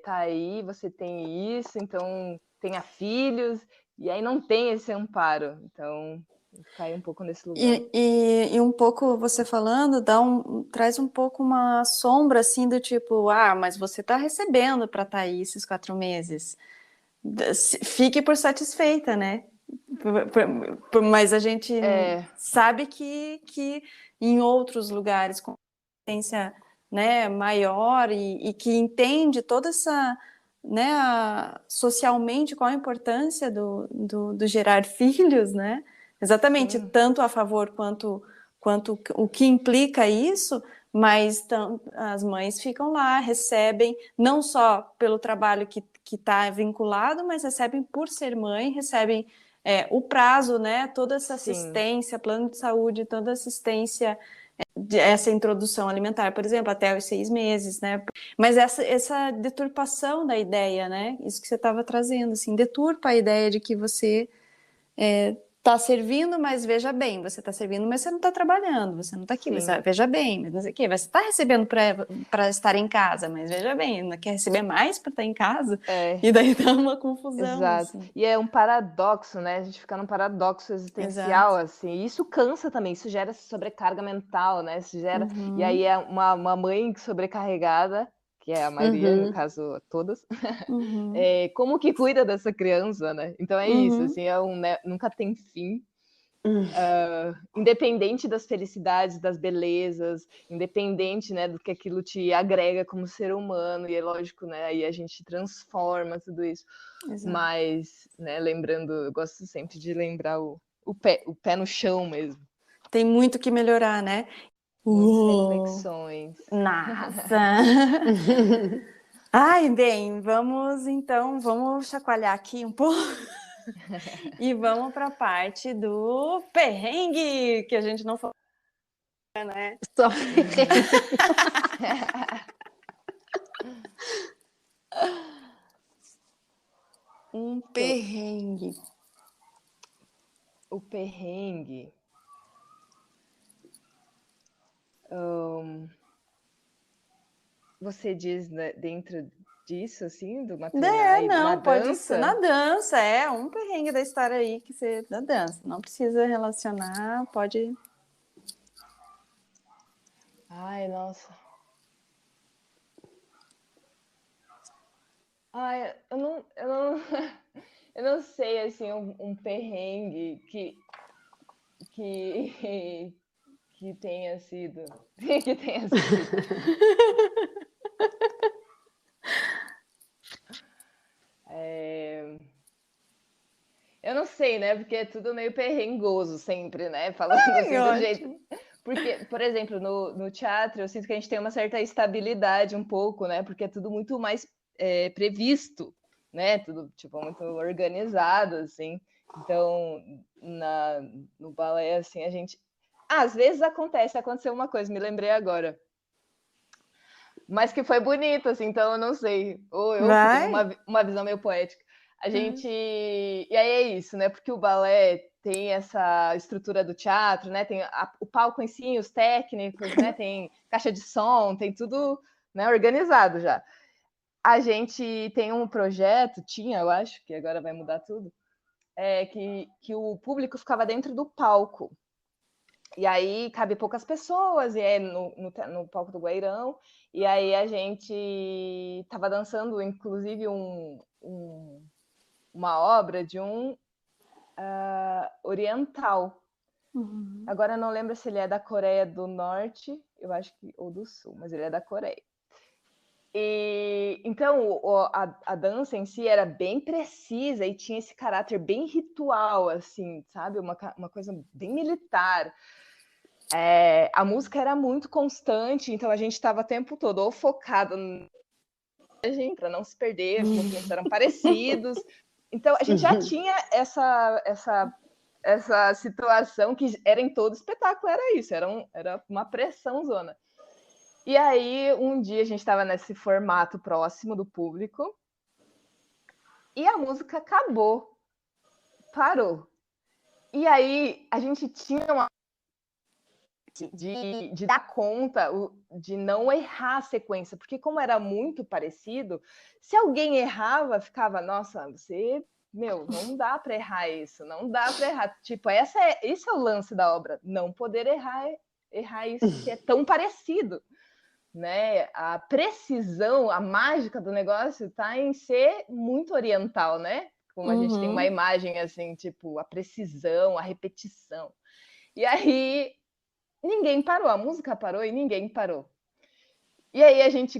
tá aí, você tem isso, então tenha filhos, e aí não tem esse amparo. Então, eu caí um pouco nesse lugar. E um pouco você falando, traz um pouco uma sombra assim do tipo, mas você está recebendo para estar aí esses 4 meses. Fique por satisfeita, né? Mas a gente sabe que em outros lugares com consciência, né, maior e que entende toda essa, né, socialmente qual a importância do gerar filhos, né? Exatamente, Sim. tanto a favor quanto o que implica isso, mas as mães ficam lá, recebem, não só pelo trabalho que está vinculado, mas recebem por ser mãe, recebem o prazo, né? Toda essa assistência, plano de saúde, toda assistência, essa introdução alimentar, por exemplo, até os 6 meses, né? Mas essa deturpação da ideia, né? Isso que você estava trazendo, assim, deturpa a ideia de que você está servindo, mas veja bem, você está servindo, mas você não está trabalhando, você não está aqui, você, veja bem, mas não sei o quê, você está recebendo para estar em casa, mas veja bem, não quer receber mais para estar em casa, e daí dá uma confusão. Exato. Assim. E é um paradoxo, né? A gente fica num paradoxo existencial, assim, e isso cansa também, isso gera sobrecarga mental, né? Isso gera... E aí é uma mãe sobrecarregada, que é a maioria, no caso, todas, como que cuida dessa criança, né? Então é isso, assim, né? Nunca tem fim. Independente das felicidades, das belezas, independente, né, do que aquilo te agrega como ser humano, e é lógico, né, aí a gente transforma tudo isso. Exato. Mas, né, lembrando, eu gosto sempre de lembrar o pé no chão mesmo. Tem muito que melhorar, né? Muitas reflexões. Nossa! Ai, bem, vamos chacoalhar aqui um pouco e vamos para a parte do perrengue, que a gente não falou, né? Só um perrengue. O perrengue. Você diz, né, dentro disso, assim, do maternal Não, na pode dança? ser na dança, um perrengue da história aí que você da dança. Não precisa relacionar, pode. Ai, nossa. Ai, eu não sei, assim, um perrengue que tenha sido. Que tenha sido. Eu não sei, né? Porque é tudo meio perrengoso sempre, né? Falando assim do jeito. Porque, por exemplo, no teatro, eu sinto que a gente tem uma certa estabilidade um pouco, né? Porque é tudo muito mais previsto, né? Tudo, tipo, muito organizado, assim. Então, no balé, assim, a gente... às vezes aconteceu uma coisa, me lembrei agora. Mas que foi bonito, assim, então eu não sei. Ou eu que tenho uma visão meio poética. A gente... E aí é isso, né? Porque o balé tem essa estrutura do teatro, né? Tem o palco em si, os técnicos, né? Tem caixa de som, tem tudo, né, organizado já. A gente tem um projeto, eu acho, que agora vai mudar tudo, que o público ficava dentro do palco. E aí cabe poucas pessoas, e é no palco do Guairão, e aí a gente estava dançando, inclusive, uma obra de um oriental. Agora eu não lembro se ele é da Coreia do Norte, eu acho que, ou do Sul, mas ele é da Coreia. E então a dança em si era bem precisa e tinha esse caráter bem ritual, assim, sabe? Uma coisa bem militar. A música era muito constante, então a gente estava o tempo todo ou focado para não se perder, os movimentos eram parecidos. Então, a gente já tinha essa situação que era em todo espetáculo, era isso, era uma pressão zona. E aí, um dia a gente estava nesse formato próximo do público e a música acabou, parou. E aí, a gente tinha uma de dar conta, de não errar a sequência, porque como era muito parecido, se alguém errava, ficava, nossa, não dá para errar isso, não dá para errar. Tipo, esse é o lance da obra, não poder errar isso que é tão parecido, né? A precisão, a mágica do negócio está em ser muito oriental, né? Como a gente tem uma imagem assim, tipo, a precisão, a repetição. E aí ninguém parou, a música parou e ninguém parou. E aí a gente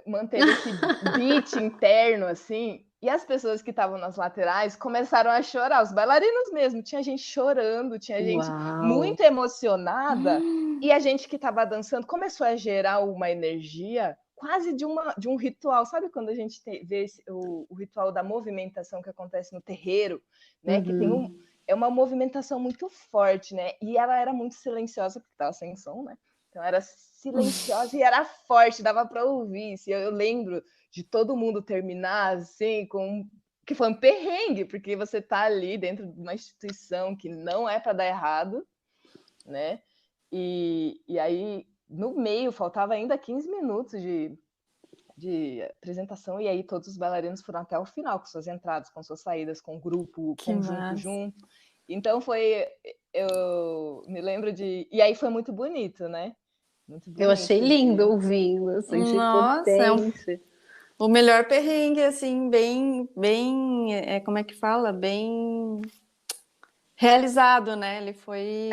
manteve esse beat interno, assim, e as pessoas que estavam nas laterais começaram a chorar, os bailarinos mesmo, tinha gente chorando, tinha gente muito emocionada, e a gente que estava dançando começou a gerar uma energia quase de um ritual. Sabe quando a gente vê o ritual da movimentação que acontece no terreiro, né? Que tem é uma movimentação muito forte, né? E ela era muito silenciosa, porque estava sem som, né? Então era silenciosa e era forte, dava para ouvir. Eu lembro de todo mundo terminar assim, que foi um perrengue, porque você tá ali dentro de uma instituição que não é para dar errado, né? E aí, no meio, faltava ainda 15 minutos de apresentação, e aí todos os bailarinos foram até o final, com suas entradas, com suas saídas, com o grupo, conjunto junto. Então eu me lembro E aí foi muito bonito, né? Muito bonito, eu achei lindo ouvindo, assim, achei potente. O melhor perrengue, assim, bem, como é que fala? Bem realizado, né? Ele foi...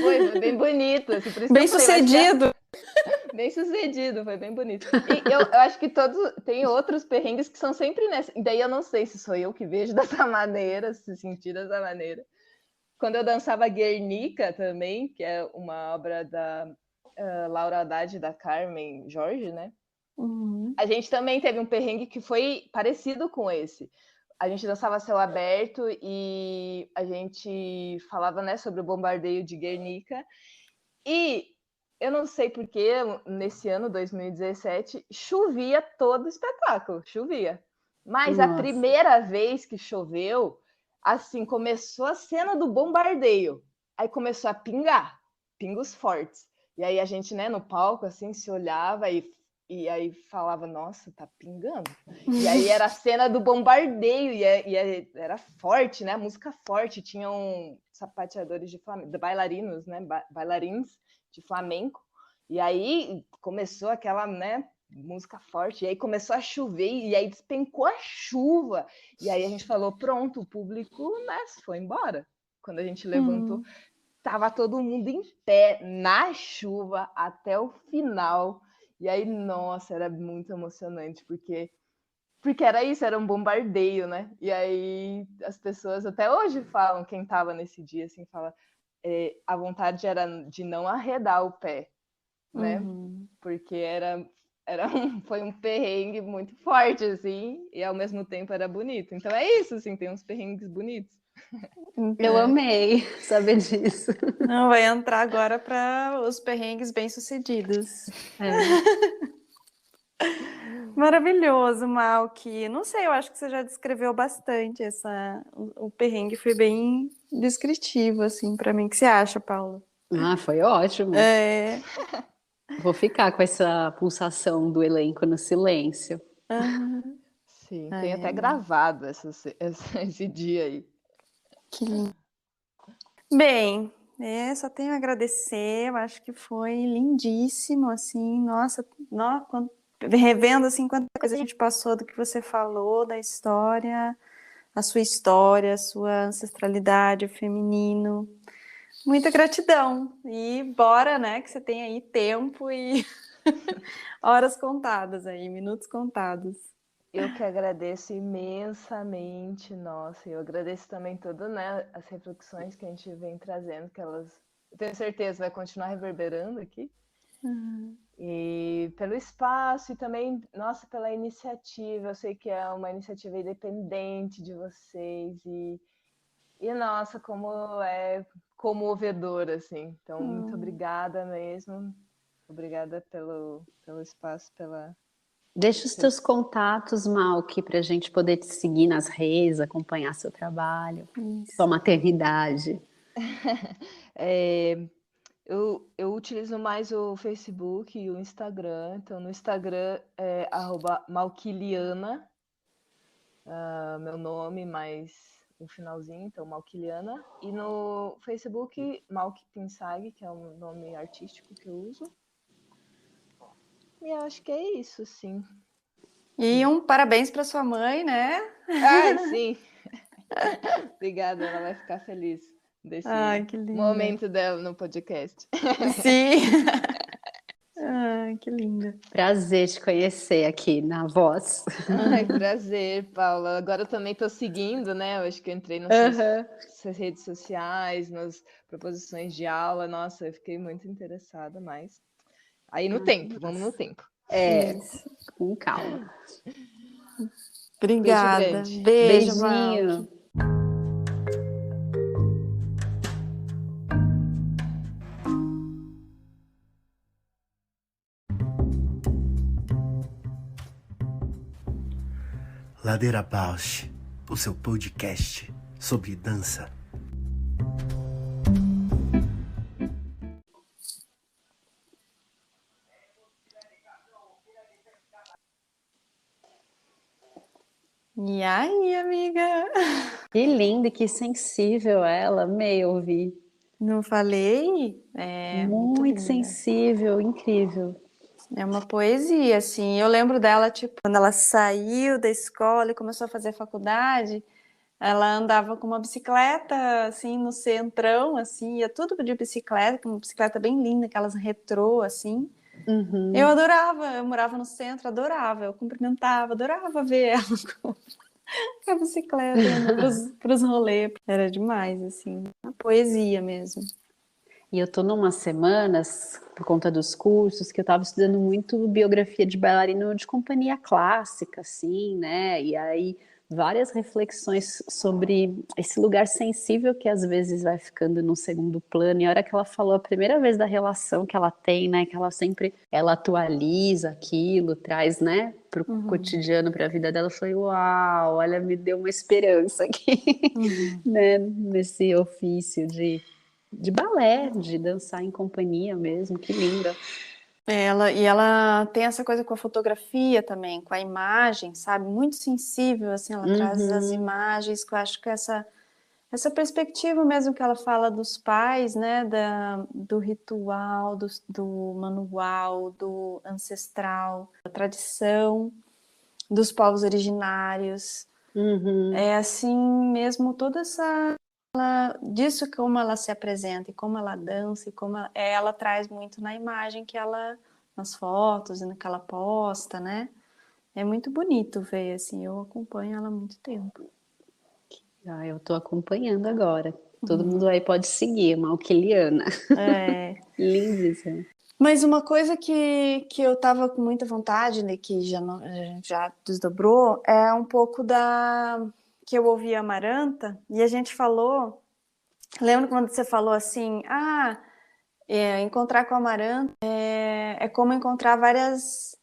Foi bem bonito, assim, por isso bem que eu falei, sucedido. Bem sucedido, foi bem bonito. E eu acho que tem outros perrengues que são sempre nessa. E daí eu não sei se sou eu que vejo dessa maneira, se sentir dessa maneira. Quando eu dançava Guernica também, que é uma obra da Laura Haddad e da Carmen Jorge, né? A gente também teve um perrengue que foi parecido com esse. A gente dançava céu aberto e a gente falava, né, sobre o bombardeio de Guernica. E eu não sei porque nesse ano, 2017, chovia todo o espetáculo, chovia. Mas a primeira vez que choveu, assim, começou a cena do bombardeio. Aí começou a pingar, pingos fortes. E aí a gente, né, no palco, assim, se olhava e aí falava, nossa, tá pingando. E aí era a cena do bombardeio, e era forte, né, música forte. Tinham sapateadores de flamenco, bailarinos, né, bailarins de flamenco. E aí começou aquela, né, música forte, e aí começou a chover, e aí despencou a chuva, e aí a gente falou, pronto, o público, né, foi embora. Quando a gente levantou, tava todo mundo em pé, na chuva, até o final, e aí, nossa, era muito emocionante, porque era isso, era um bombardeio, né, e aí as pessoas até hoje falam, quem tava nesse dia, assim, fala, a vontade era de não arredar o pé, né? Porque foi um perrengue muito forte, assim, e ao mesmo tempo era bonito. Então é isso, assim, tem uns perrengues bonitos. Eu amei saber disso. Não, vai entrar agora para os perrengues bem-sucedidos. Maravilhoso, Malky. Não sei, eu acho que você já descreveu bastante o perrengue foi bem descritivo, assim, para mim. O que você acha, Paula? Foi ótimo. Vou ficar com essa pulsação do elenco no silêncio. Sim, tem até gravado esse dia aí. Que lindo. Bem, só tenho a agradecer, eu acho que foi lindíssimo, assim, nossa, revendo, assim, quanta coisa a gente passou do que você falou, da história, a sua ancestralidade, o feminino. Muita gratidão. E bora, né, que você tem aí tempo e horas contadas aí, minutos contados. Eu que agradeço imensamente, nossa, eu agradeço também todas, né, as reflexões que a gente vem trazendo, que elas, eu tenho certeza, vai continuar reverberando aqui. E pelo espaço e também, nossa, pela iniciativa. Eu sei que é uma iniciativa independente de vocês nossa, como é comovedor, assim. Então, muito obrigada mesmo. Obrigada pelo espaço, pela... Deixa os teus contatos, Malky, para a gente poder te seguir nas redes, acompanhar seu trabalho, sua maternidade. Eu utilizo mais o Facebook e o Instagram. Então, no Instagram é @malquiliana, meu nome, mais o finalzinho, então Malquiliana. E no Facebook, Malky Pinsag, que é o nome artístico que eu uso. E eu acho que é isso, sim. E um parabéns para sua mãe, né? Ai, sim. Obrigada, ela vai ficar feliz desse Que linda. momento dela no podcast. Sim. Que linda. Prazer te conhecer aqui na Voz. Ai, prazer, Paula. Agora eu também estou seguindo, né? Eu acho que eu entrei nas suas redes sociais, nas proposições de aula. Nossa, eu fiquei muito interessada, mas aí no tempo, vamos no tempo. Com calma. Obrigada. Beijo grande. Beijo, Beijinho. Malky. Ladeira Bausch, o seu podcast sobre dança. E aí, amiga? Que linda e que sensível ela, amei ouvir. Não falei? Muito linda. sensível, incrível. É uma poesia, assim. Eu lembro dela, tipo, quando ela saiu da escola e começou a fazer faculdade, ela andava com uma bicicleta, assim, no centrão, assim, ia tudo de bicicleta, com uma bicicleta bem linda, aquelas retrô, assim. Eu adorava, eu morava no centro, adorava, eu cumprimentava, adorava ver ela com a bicicleta indo pros rolês. Era demais, assim, uma poesia mesmo. E eu tô numas semanas, por conta dos cursos, que eu tava estudando muito biografia de bailarino de companhia clássica, assim, né? E aí várias reflexões sobre esse lugar sensível que às vezes vai ficando no segundo plano. E a hora que ela falou a primeira vez da relação que ela tem, né? Que ela atualiza aquilo, traz, né? Pro cotidiano, pra vida dela, eu falei, uau, olha, me deu uma esperança aqui, né? Nesse ofício de balé, de dançar em companhia mesmo, que linda. Ela tem essa coisa com a fotografia também, com a imagem, sabe? Muito sensível, assim, ela traz as imagens, que eu acho que essa perspectiva mesmo que ela fala dos pais, né? Do ritual, do manual, do ancestral, da tradição, dos povos originários. É assim mesmo, toda essa... disso, como ela se apresenta e como ela dança e como ela traz muito na imagem que ela, nas fotos e no que ela posta, né? É muito bonito ver, assim, eu acompanho ela há muito tempo. Eu tô acompanhando agora. Todo mundo aí pode seguir, Malquiliana. Lindíssima. Mas uma coisa que eu tava com muita vontade, né, que a gente já desdobrou, é um pouco que eu ouvi a Amaranta, e a gente falou, lembra quando você falou assim, encontrar com a Amaranta é como encontrar várias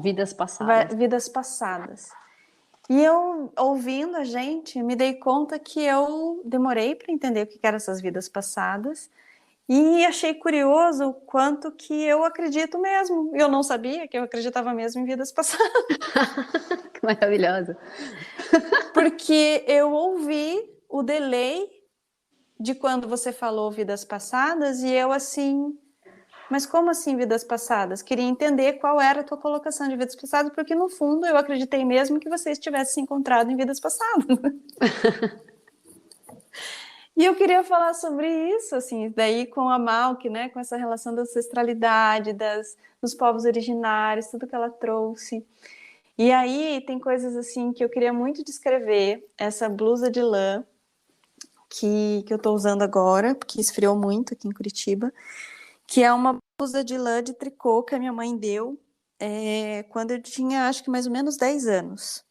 vidas passadas. E eu, ouvindo a gente, me dei conta que eu demorei para entender o que eram essas vidas passadas, e achei curioso o quanto que eu acredito mesmo. Eu não sabia que eu acreditava mesmo em vidas passadas. Que maravilhosa. Porque eu ouvi o delay de quando você falou vidas passadas e eu assim... Mas como assim vidas passadas? Queria entender qual era a tua colocação de vidas passadas, porque no fundo eu acreditei mesmo que você estivesse se encontrado em vidas passadas. E eu queria falar sobre isso, assim, daí com a Malky, né, com essa relação da ancestralidade, dos povos originários, tudo que ela trouxe. E aí tem coisas assim que eu queria muito descrever, essa blusa de lã que eu estou usando agora, porque esfriou muito aqui em Curitiba, que é uma blusa de lã de tricô que a minha mãe deu quando eu tinha, acho que mais ou menos 10 anos.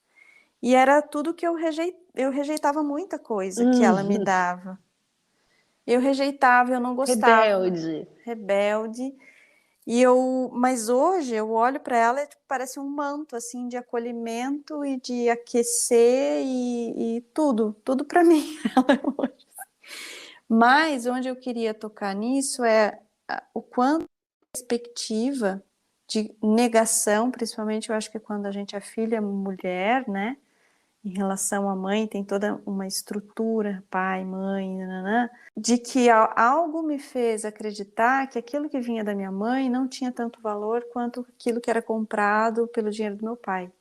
E era tudo que eu rejeitava muita coisa que ela me dava. Eu rejeitava, eu não gostava. Rebelde. Rebelde. Mas hoje eu olho para ela e tipo, parece um manto assim de acolhimento e de aquecer e tudo para mim. Mas onde eu queria tocar nisso é o quanto a perspectiva de negação, principalmente eu acho que quando a gente é filha mulher, né? Em relação à mãe, tem toda uma estrutura, pai, mãe, nananã, de que algo me fez acreditar que aquilo que vinha da minha mãe não tinha tanto valor quanto aquilo que era comprado pelo dinheiro do meu pai.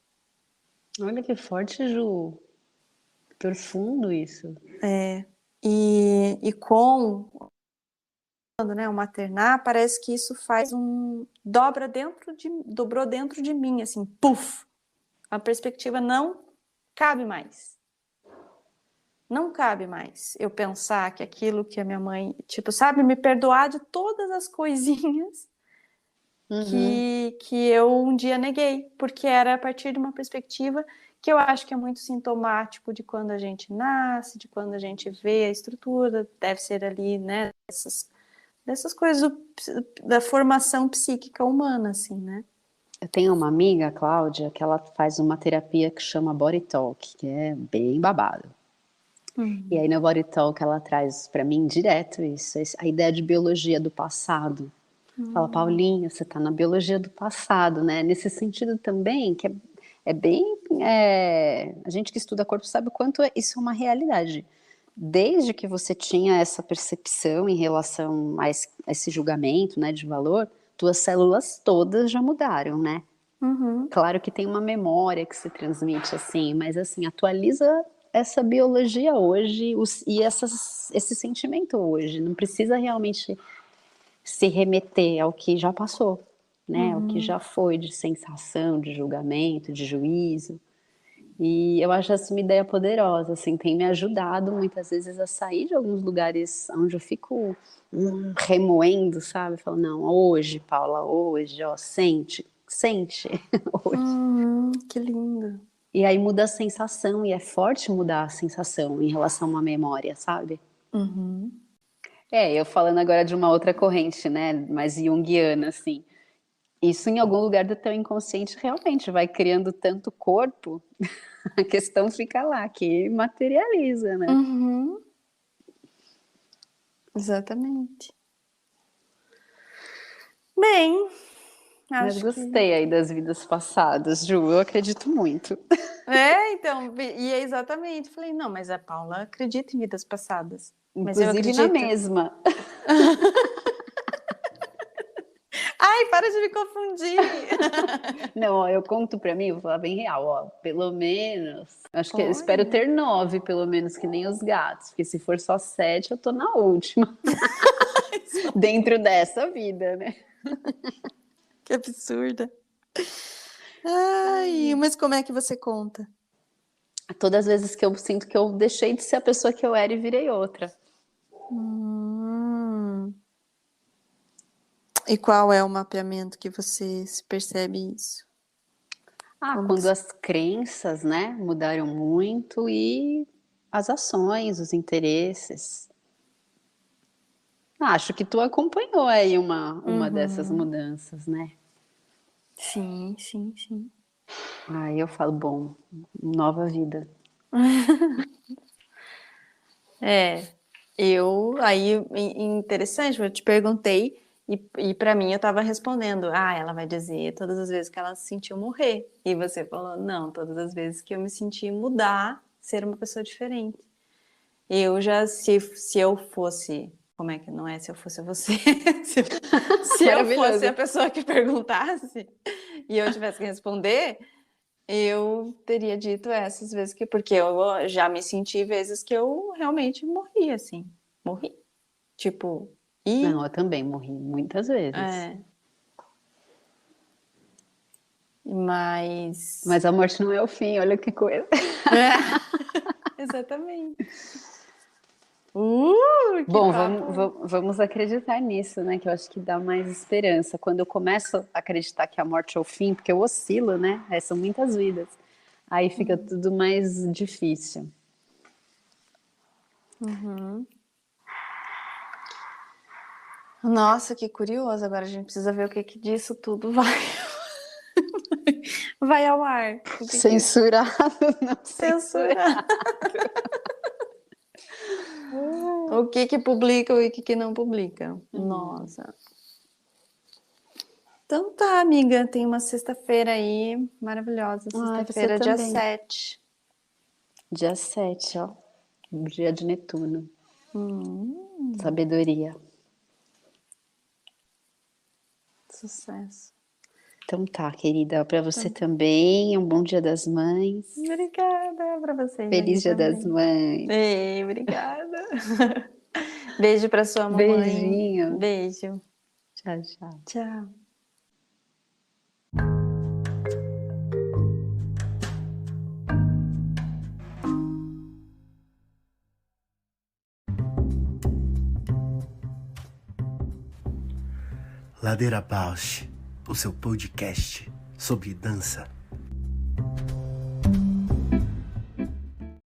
Olha que forte, Ju. Profundo isso. E com né, o maternar, parece que isso faz dobrou dentro de mim, assim, puf! A perspectiva não cabe mais. Não cabe mais eu pensar que aquilo que a minha mãe, tipo, sabe, me perdoar de todas as coisinhas que eu um dia neguei, porque era a partir de uma perspectiva que eu acho que é muito sintomático de quando a gente nasce, de quando a gente vê a estrutura, deve ser ali, né, dessas coisas da formação psíquica humana, assim, né? Eu tenho uma amiga, a Cláudia, que ela faz uma terapia que chama Body Talk, que é bem babado. E aí no Body Talk ela traz para mim direto isso, a ideia de biologia do passado. Fala, Paulinha, você está na biologia do passado, né? Nesse sentido também, que é bem... a gente que estuda corpo sabe o quanto isso é uma realidade. Desde que você tinha essa percepção em relação a esse julgamento, né, de valor, tuas células todas já mudaram, né? Claro que tem uma memória que se transmite assim, mas assim, atualiza essa biologia hoje e esse sentimento hoje. Não precisa realmente se remeter ao que já passou, né? Ao que já foi de sensação, de julgamento, de juízo. E eu acho essa uma ideia poderosa, assim, tem me ajudado muitas vezes a sair de alguns lugares onde eu fico remoendo, sabe? Falo, não, hoje, Paula, hoje, ó, sente hoje. Que lindo. E aí muda a sensação, e é forte mudar a sensação em relação a uma memória, sabe? Eu falando agora de uma outra corrente, né, mais junguiana, assim. Isso em algum lugar do teu inconsciente realmente vai criando tanto corpo, a questão fica lá, que materializa, né? Exatamente. Bem, Mas acho que... gostei aí das vidas passadas, Ju, eu acredito muito. Então, e é exatamente. Falei, não, mas a Paula acredita em vidas passadas. Mas eu Inclusive na acredito. mesma. Ai, para de me confundir! Não, ó, eu conto pra mim, eu vou falar bem real, ó, pelo menos, acho que eu Olha. espero ter 9, pelo menos, que nem os gatos, porque se for só 7, eu tô na última. Dentro dessa vida, né? Que absurda. Ai, mas como é que você conta? Todas as vezes que eu sinto que eu deixei de ser a pessoa que eu era e virei outra. E qual é o mapeamento que você se percebe isso? Como Quando que... as crenças, né, mudaram muito e as ações, os interesses. Acho que tu acompanhou aí uma dessas mudanças, né? Sim, sim, sim. Aí eu falo, bom, nova vida. Interessante, eu te perguntei e para mim eu estava respondendo, ela vai dizer todas as vezes que ela se sentiu morrer. E você falou, não, todas as vezes que eu me senti mudar, ser uma pessoa diferente. Eu já, se eu fosse, como é que não é? Se eu fosse você, se eu fosse a pessoa que perguntasse e eu tivesse que responder, eu teria dito essas vezes porque eu já me senti vezes que eu realmente morri, assim, morri. Tipo, Não, eu também morri muitas vezes. Mas a morte não é o fim, olha que coisa. exatamente. Que Bom, papo. vamos acreditar nisso, né? Que eu acho que dá mais esperança. Quando eu começo a acreditar que a morte é o fim, porque eu oscilo, né? São muitas vidas. Aí fica tudo mais difícil. Uhum. Nossa, que curioso. Agora a gente precisa ver o que disso tudo vai ao ar. Censurado, não Censura. O que publica e o que não publica. Nossa. Então tá, amiga. Tem uma sexta-feira aí maravilhosa. Ai, você Sexta-feira, dia também. 7. Dia 7, ó. Dia de Netuno. Sabedoria. Sucesso. Então tá, querida. Para você também. Um bom Dia das Mães. Obrigada para vocês. Feliz Dia das Mães. Ei, obrigada. Beijo para sua mamãe. Beijinho. Beijo. Tchau, tchau. Tchau. Ladeira Bausch, o seu podcast sobre dança.